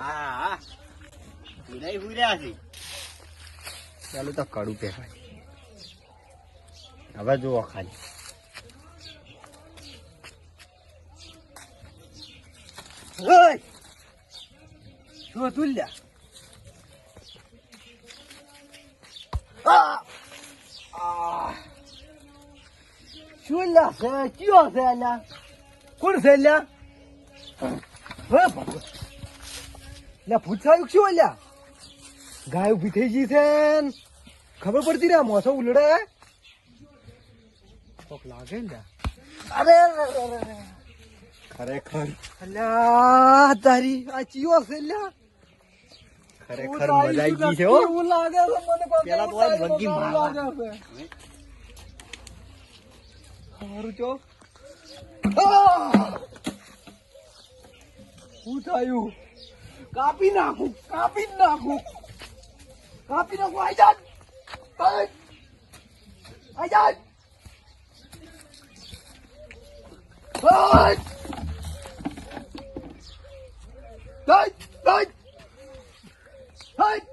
હા નહીં પૂર્યા છે. ચાલો તો કડું કહેવાય. હવે જુઓ ખાલી શું હતું લ્યા? શું લ્યા છે? કયો છે લ્યા? કોણ છે લ્યા? લ્યા પૂછાયું શું લ્યા? ગાય ઉભી થઈ ગઈ છે. ખબર પડતી રે મોસો ઉલડે કોક લાગે ને. અરે ખરેખર અલ્યા તારી આ ચિયો છે લ્યા. ખરેખર મજા આવી ગઈ છે હો. એવું લાગે છે મને. પેલા તો આ વગી લાગે છે. સારું ચો શું થયું? કાપી નાખું કાપી નાખું કાપી નાખું. આઈ જા Hey!